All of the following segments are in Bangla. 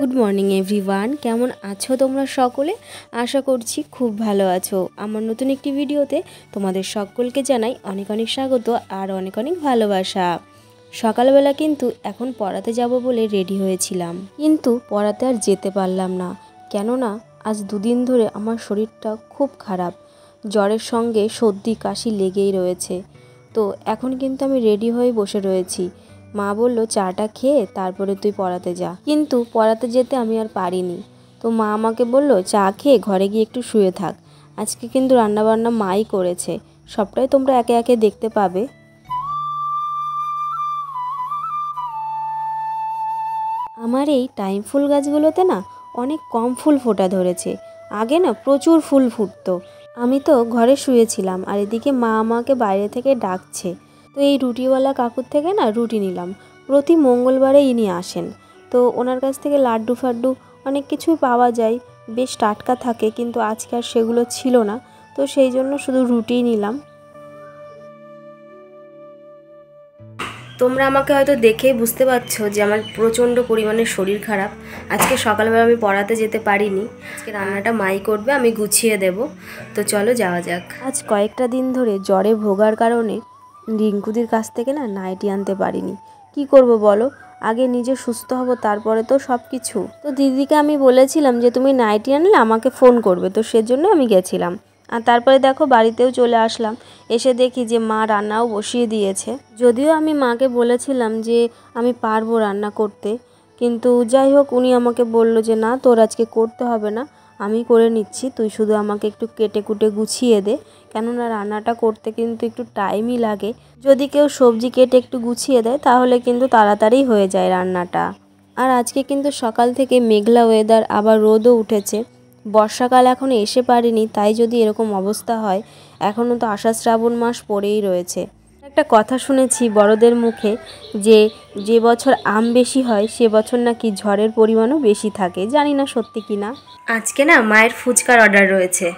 গুড মর্নিং এভরিওয়ান, কেমন আছো তোমরা সকলে? আশা করছি খুব ভালো আছো। আমার নতুন একটি ভিডিওতে তোমাদের সকলকে জানাই অনেক অনেক স্বাগত আর অনেক অনেক ভালোবাসা। সকালবেলা কিন্তু এখন পড়াতে যাব বলে রেডি হয়েছিলাম, কিন্তু পড়াতে আর যেতে পারলাম না। কেননা আজ দুদিন ধরে আমার শরীরটা খুব খারাপ, জ্বরের সঙ্গে সর্দি কাশি লেগেই রয়েছে। তো এখন কিন্তু আমি রেডি হয়ে বসে রয়েছি। মা বলল চাটা খেয়ে তারপরে তুই পড়াতে যা, কিন্তু পড়াতে যেতে আমি আর পারিনি। তো মা আমাকে বলল চা খেয়ে ঘরে গিয়ে একটু শুয়ে থাক। আজকে কিন্তু রান্নাবান্না মাই করেছে, সবটাই তোমরা একে একে দেখতে পাবে। আমার এই টাইম ফুল গাছগুলোতে না অনেক কম ফুল ফোটা ধরেছে। আগে না প্রচুর ফুল ফুটতো। আমি তো ঘরে শুয়েছিলাম আর এদিকে মা আমাকে বাইরে থেকে ডাকছে। তো এই রুটিওয়ালা কাকুর থেকে না রুটি নিলাম। প্রতি মঙ্গলবারে ইনি আসেন, তো ওনার কাছ থেকে লাড্ডু ফাড্ডু অনেক কিছুই পাওয়া যায়, বেশ টাটকা থাকে, কিন্তু আজকে আর সেগুলো ছিল না। তো সেই জন্য শুধু রুটিই নিলাম। তোমরা আমাকে হয়তো দেখেই বুঝতে পারছো যে আমার প্রচণ্ড পরিমাণে শরীর খারাপ। আজকে সকালবেলা আমি পড়াতে যেতে পারিনি। আজকে রান্নাটা মাই করবে, আমি গুছিয়ে দেব। তো চলো যাওয়া যাক। আজ কয়েকটা দিন ধরে জ্বরে ভোগার কারণে রিঙ্কুদির কাছ থেকে না নাইটি আনতে পারিনি। কি করব বলো, আগে নিজে সুস্থ হব তারপরে তো সব কিছু। তো দিদিকে আমি বলেছিলাম যে তুমি নাইটি আনলে আমাকে ফোন করবে, তো সেজন্য আমি গেছিলাম। আর তারপরে দেখো বাড়িতেও চলে আসলাম। এসে দেখি যে মা রান্নাও বসিয়ে দিয়েছে। যদিও আমি মাকে বলেছিলাম যে আমি পারবো রান্না করতে, কিন্তু যাই হোক উনি আমাকে বলল যে না, তোর আজকে করতে হবে না, আমি করে নিচ্ছি, তুই শুধু আমাকে একটু কেটে কুটে গুছিয়ে দে। কেননা রান্নাটা করতে কিন্তু একটু টাইমই লাগে। যদি কেউ সবজি কেটে একটু গুছিয়ে দেয় তাহলে কিন্তু তাড়াতাড়ি হয়ে যায় রান্নাটা। আর আজকে কিন্তু সকাল থেকে মেঘলা ওয়েদার, আবার রোদও উঠেছে। বর্ষাকাল এখনও এসে পারেনি, তাই যদি এরকম অবস্থা হয়, এখনও তো আষাঢ় শ্রাবণ মাস পড়েই রয়েছে। একটা কথা শুনেছি বড়দের মুখে যে যে বছর আম বেশি হয় সে বছর নাকি ঝড়ের পরিমাণও বেশি থাকে। জানি না সত্যি কি না। আজকে না মায়ের ফুচকার অর্ডার রয়েছে।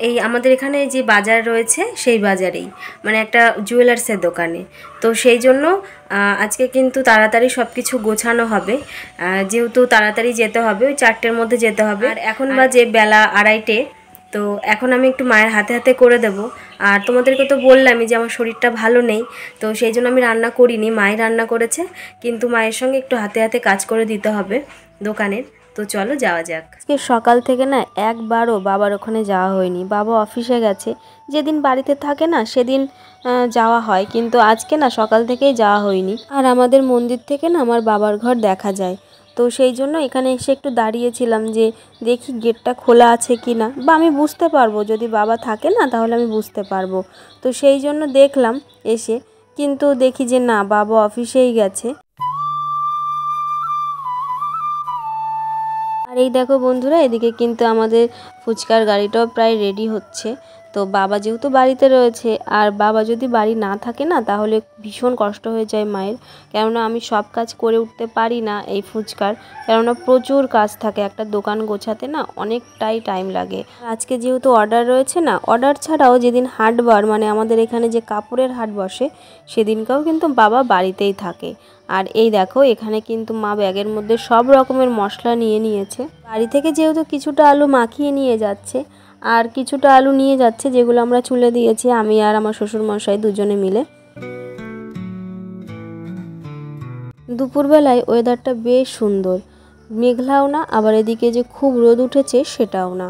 এই আমাদের এখানে যে বাজার রয়েছে সেই বাজারেই, মানে একটা জুয়েলার্সের দোকানে। তো সেই জন্য আজকে কিন্তু তাড়াতাড়ি সব কিছু গোছানো হবে, যেহেতু তাড়াতাড়ি যেতে হবে, ওই 4টের মধ্যে যেতে হবে। আর এখন বাজে বেলা 2:30। তো এখন আমি একটু মায়ের হাতে হাতে করে দেব। আর তোমাদেরকে তো বললামই যে আমার শরীরটা ভালো নেই, তো সেই জন্য আমি রান্না করিনি, মাই রান্না করেছে। কিন্তু মায়ের সঙ্গে একটু হাতে হাতে কাজ করে দিতে হবে দোকানের। তো চলো যাওয়া যাক। আজকে সকাল থেকে না একবারও বাবার ওখানে যাওয়া হয়নি। বাবা অফিসে গেছে, যেদিন বাড়িতে থাকে না সেদিন যাওয়া হয়, কিন্তু আজকে না সকাল থেকেই যাওয়া হয়নি। আর আমাদের মন্দির থেকে না আমার বাবার ঘর দেখা যায়। তো সেই জন্য এখানে এসে একটু দাঁড়িয়েছিলাম যে দেখি গেটটা খোলা আছে কি না, বা আমি বুঝতে পারবো যদি বাবা থাকে না তাহলে আমি বুঝতে পারবো। তো সেই জন্য দেখলাম এসে, কিন্তু দেখি যে না, বাবা অফিসেই গেছে। আর এই দেখো বন্ধুরা, এদিকে কিন্তু আমাদের ফুচকার গাড়িটাও প্রায় রেডি হচ্ছে। তো বাবা যেহেতু বাড়িতে রয়েছে, আর বাবা যদি বাড়ি না থাকে না তাহলে ভীষণ কষ্ট হয়ে যায় মায়ের। কেননা আমি সব কাজ করে উঠতে পারি না এই ফুচকার, কেননা প্রচুর কাজ থাকে, একটা দোকান গোছাতে না অনেকটাই টাইম লাগে। আজকে যেহেতু অর্ডার রয়েছে না, অর্ডার ছাড়াও যেদিন হাটবার, মানে আমাদের এখানে যে কাপড়ের হাট বসে, সেদিনকাও কিন্তু বাবা বাড়িতেই থাকে। আর এই দেখো এখানে কিন্তু মা ব্যাগের মধ্যে সব রকমের মশলা নিয়ে নিয়েছে। বাড়ি থেকে যেহেতু কিছুটা আলু মাখিয়ে নিয়ে যাচ্ছে, আর কিছুটা আলু নিয়ে যাচ্ছে যেগুলো আমরা চুলে দিয়েছি আমি আর আমার শ্বশুরমশাই দুজনে মিলে। দুপুরবেলায় ওয়েদারটা বেশ সুন্দর, মেঘলাও না, আবার এদিকে যে খুব রোদ উঠেছে সেটাও না।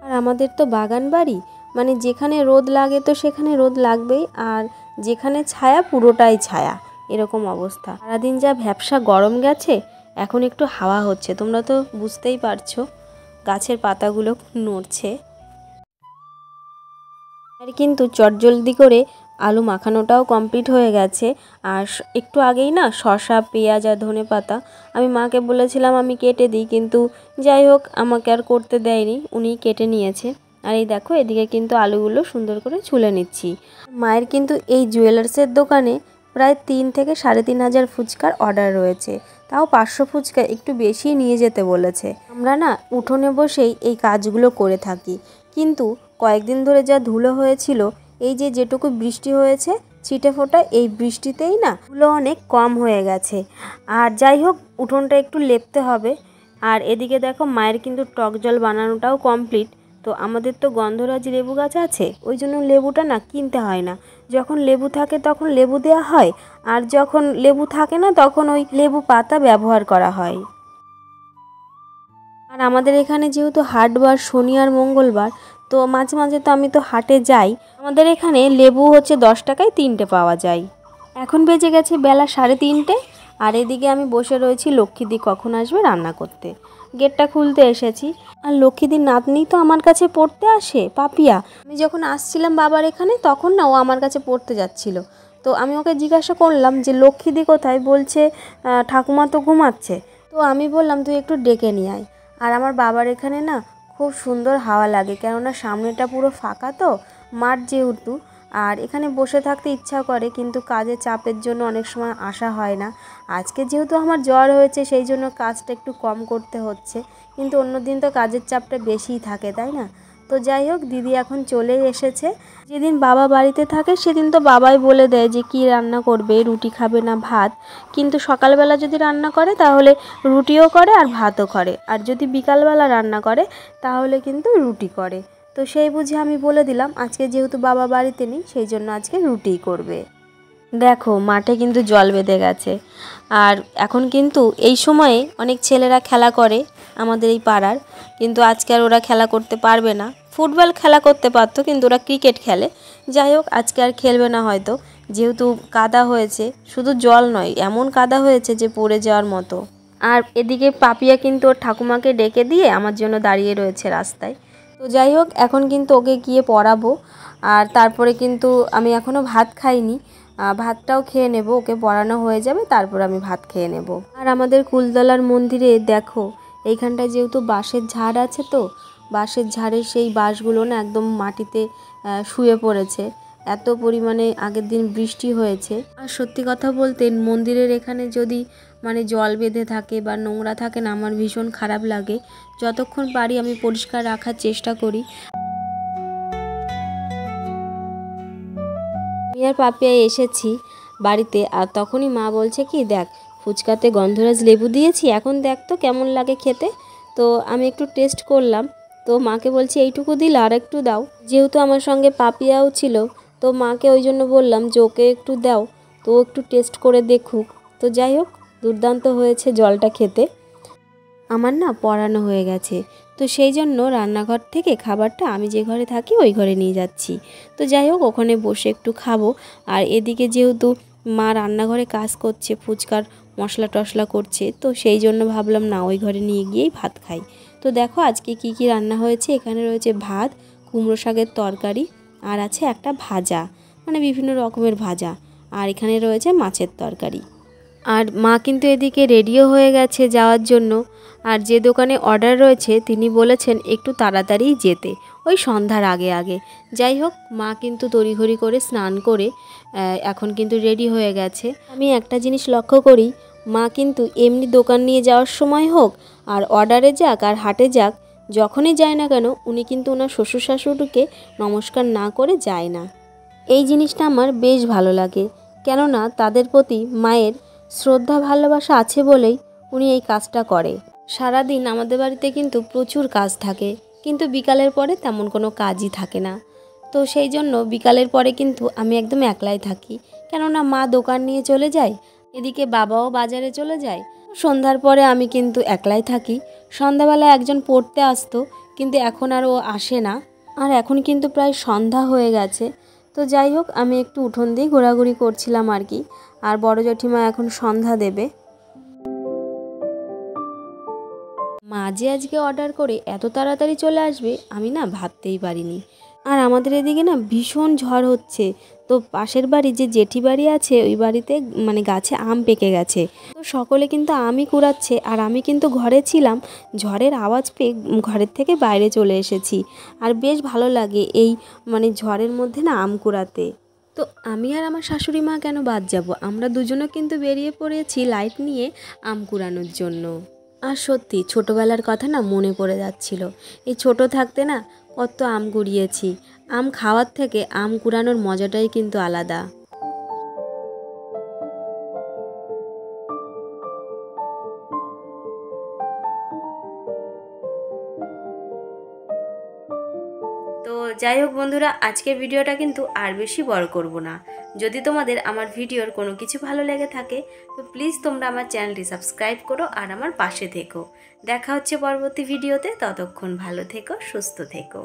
আর আমাদের তো বাগান বাড়ি, মানে যেখানে রোদ লাগে তো সেখানে রোদ লাগবেই, আর যেখানে ছায়া পুরোটাই ছায়া, এরকম অবস্থা। সারাদিন যা ভ্যাপসা গরম গেছে, এখন একটু হাওয়া হচ্ছে, তোমরা তো বুঝতেই পারছো, গাছের পাতাগুলো নড়ছে। আর কিন্তু চটজলদি করে আলু মাখানোটাও কমপ্লিট হয়ে গেছে। আর একটু আগেই না শসা, পেঁয়াজ আর ধনেপাতা আমি মাকে বলেছিলাম আমি কেটে দিই, কিন্তু যাই হোক আমাকে আর করতে দেয়নি, উনিই কেটে নিয়েছে। আর এই দেখো এদিকে কিন্তু আলুগুলো সুন্দর করে ছুলে নিচ্ছি। মায়ের কিন্তু এই জুয়েলার্সের দোকানে প্রায় 3 থেকে 3.5 হাজার ফুচকার অর্ডার রয়েছে, তাও 500 ফুচকা একটু বেশি নিয়ে যেতে বলেছে। আমরা না উঠোনে বসেই এই কাজগুলো করে থাকি, কিন্তু কয়েকদিন ধরে যা ধুলো হয়েছিল, এই যে যেটুকু বৃষ্টি হয়েছে ছিটে ফোটা, এই বৃষ্টিতেই না ধুলো অনেক কম হয়ে গেছে। আর যাই হোক উঠোনটা একটু লেপতে হবে, আর এদিকে দেখো মায়ের কিন্তু টক জল বানানোটাও কমপ্লিট। তো আমাদের তো গন্ধরাজ লেবু গাছ আছে, ওই জন্য লেবুটা না কিনতে হয় না। যখন লেবু থাকে তখন লেবু দেওয়া হয়, আর যখন লেবু থাকে না তখন ওই লেবু পাতা ব্যবহার করা হয়। আর আমাদের এখানে যেহেতু হাটবার শনি আর মঙ্গলবার, তো মাঝে মাঝে তো আমি তো হাটে যাই। আমাদের এখানে লেবু হচ্ছে 10 টাকায় 3টে পাওয়া যায়। এখন বেজে গেছে বেলা 3:30, আর এদিকে আমি বসে রয়েছি লক্ষ্মীদি কখন আসবে রান্না করতে। গেটটা খুলতে এসেছি, আর লক্ষ্মীদির নাতনি তো আমার কাছে পড়তে আসে, পাপিয়া। আমি যখন আসছিলাম বাবার এখানে তখন না ও আমার কাছে পড়তে যাচ্ছিল। তো আমি ওকে জিজ্ঞাসা করলাম যে লক্ষ্মীদি কোথায়, বলছে ঠাকুমা তো ঘুমাচ্ছে। তো আমি বললাম তুই একটু ডেকে নিয়ে আয়। আর আমার বাবার এখানে না খুব সুন্দর হাওয়া লাগে, কেননা সামনেটা পুরো ফাঁকা তো, মাঠ যেহেতু। আর এখানে বসে থাকতে ইচ্ছা করে, কিন্তু কাজের চাপের জন্য অনেক সময় আসা হয় না। আজকে যেহেতু আমার জ্বর হয়েছে সেই জন্য কাজটা একটু কম করতে হচ্ছে, কিন্তু অন্যদিন তো কাজের চাপটা বেশিই থাকে, তাই না? তো যাই হোক, দিদি এখন চলেই এসেছে। যেদিন বাবা বাড়িতে থাকে সেদিন তো বাবাই বলে দেয় যে কি রান্না করবে, রুটি খাবে না ভাত। কিন্তু সকালবেলা যদি রান্না করে তাহলে রুটিও করে আর ভাতও করে, আর যদি বিকালবেলা রান্না করে তাহলে কিন্তু রুটি করে। তো সেই বুঝে আমি বলে দিলাম আজকে যেহেতু বাবা বাড়িতে নেই সেই জন্য আজকে রুটিই করবে। দেখো মাঠে কিন্তু জল বেঁধে গেছে, আর এখন কিন্তু এই সময়ে অনেক ছেলেরা খেলা করে আমাদের এই পাড়ার, কিন্তু আজকে আর ওরা খেলা করতে পারবে না। ফুটবল খেলা করতে পারতো, কিন্তু ওরা ক্রিকেট খেলে। যাই হোক, আজকে আর খেলবে না হয়তো, যেহেতু কাদা হয়েছে। শুধু জল নয়, এমন কাদা হয়েছে যে পড়ে যাওয়ার মতো। আর এদিকে পাপিয়া কিন্তু ওর ঠাকুমাকে ডেকে দিয়ে আমার জন্য দাঁড়িয়ে রয়েছে রাস্তায়। তো যাই হোক, এখন কিন্তু ওকে গিয়ে পড়াবো। আর তারপরে কিন্তু আমি এখনও ভাত খাইনি, ভাতটাও খেয়ে নেব, ওকে পড়ানো হয়ে যাবে তারপর আমি ভাত খেয়ে নেব। আর আমাদের কুলতলার মন্দিরে দেখো, এইখানটায় যেহেতু বাঁশের ঝাড় আছে, তো বাঁশের ঝাড়ের সেই বাঁশগুলো না একদম মাটিতে শুয়ে পড়েছে। এত পরিমাণে আগের দিন বৃষ্টি হয়েছে। আর সত্যি কথা বলতে মন্দিরের এখানে যদি জল বেঁধে থাকে বা নোংরা থাকে না, আমার ভীষণ খারাপ লাগে। যতক্ষণ পারি আমি পরিষ্কার রাখার চেষ্টা করি। আমি আর পাপিয়া এসেছি বাড়িতে, আর তখনই মা বলছে কি দেখ ফুচকাতে গন্ধরাজ লেবু দিয়েছি, এখন দেখ তো কেমন লাগে খেতে। তো আমি একটু টেস্ট করলাম, তো মাকে বলছি এইটুকু দিলে আর একটু দাও। যেহেতু আমার সঙ্গে পাপিয়াও ছিল, তো মাকে ওই জন্য বললাম যে ওকে একটু দাও, তো ও একটু টেস্ট করে দেখুক। তো যাই হোক, দুর্দান্ত হয়েছে জলটা খেতে। আমার না পড়ানো হয়ে গেছে, তো সেই জন্য রান্নাঘর থেকে খাবারটা আমি যে ঘরে থাকি ওই ঘরে নিয়ে যাচ্ছি। তো যাই হোক, ওখানে বসে একটু খাবো। আর এদিকে যেহেতু মা রান্নাঘরে কাজ করছে, ফুচকার মশলা টশলা করছে, তো সেই জন্য ভাবলাম না ওই ঘরে নিয়ে গিয়েই ভাত খাই। তো দেখো আজকে কি কি রান্না হয়েছে। এখানে রয়েছে ভাত, কুমড়ো শাকের তরকারি, আর আছে একটা ভাজা, বিভিন্ন রকমের ভাজা, আর এখানে রয়েছে মাছের তরকারি। আর মা কিন্তু এদিকে রেডিও হয়ে গেছে যাওয়ার জন্য। আর যে দোকানে অর্ডার রয়েছে তিনি বলেছেন একটু তাড়াতাড়ি যেতে, ওই সন্ধ্যার আগে আগে। যাই হোক, মা কিন্তু তড়িঘড়ি করে স্নান করে এখন কিন্তু রেডি হয়ে গেছে। আমি একটা জিনিস লক্ষ্য করি, মা কিন্তু এমনি দোকান নিয়ে যাওয়ার সময় হোক আর অর্ডারে যাক আর হাটে যাক, যখনই যায় না কেন উনি কিন্তু ওনার শ্বশুর শাশুড়িকে নমস্কার না করে যায় না। এই জিনিসটা আমার বেশ ভালো লাগে, কেননা তাদের প্রতি মায়ের শ্রদ্ধা ভালোবাসা আছে বলেই উনি এই কাজটা করে। সারাদিন আমাদের বাড়িতে কিন্তু প্রচুর কাজ থাকে, কিন্তু বিকালের পরে তেমন কোনো কাজই থাকে না। তো সেই জন্য বিকালের পরে কিন্তু আমি একদম একলাই থাকি, কেননা মা দোকান নিয়ে চলে যায়, এদিকে বাবাও বাজারে চলে যায়। সন্ধ্যার পরে আমি কিন্তু একলাই থাকি। সন্ধ্যাবেলা একজন পড়তে আসতো, কিন্তু এখন আর ও আসে না। আর এখন কিন্তু প্রায় সন্ধ্যা হয়ে গেছে। তো যাই হোক, আমি একটু উঠোন দিয়ে ঘোরাঘুরি করছিলাম আর কি। আর বড় জেঠিমা এখন সন্ধ্যা দেবে। মা যে আজকে অর্ডার করে এত তাড়াতাড়ি চলে আসবে আমি না ভাবতেই পারিনি। আর আমাদের এদিকে না ভীষণ ঝড় হচ্ছে। তো পাশের বাড়ি যে জেঠি বাড়ি আছে ওই বাড়িতে গাছে আম পেকে গেছে। তো সকলে কিন্তু আমই কুড়াচ্ছে, আর আমি কিন্তু ঘরে ছিলাম। ঝড়ের আওয়াজ পেয়ে ঘরের থেকে বাইরে চলে এসেছি। আর বেশ ভালো লাগে এই ঝড়ের মধ্যে না আম কুড়াতে। তো আমি আর আমার শাশুড়ি মা কেন বাদ যাব, আমরা দুজনও কিন্তু বেরিয়ে পড়েছি লাইট নিয়ে আম কুড়ানোর জন্য। আর সত্যি ছোটোবেলার কথা না মনে পড়ে যাচ্ছিল। এই ছোট থাকতে না কত আম কুড়িয়েছি। আম খাওয়ার থেকে আম কুড়ানোর মজাটাই কিন্তু আলাদা। যাই হোক বন্ধুরা, আজকের ভিডিওটা কিন্তু আর বেশি বড় করব না। যদি তোমাদের আমার ভিডিওর কোনো কিছু ভালো লেগে থাকে তো প্লিজ তোমরা আমার চ্যানেলটি সাবস্ক্রাইব করো আর আমার পাশে থেকো। দেখা হচ্ছে পরবর্তী ভিডিওতে, ততক্ষণ ভালো থেকো, সুস্থ থেকো।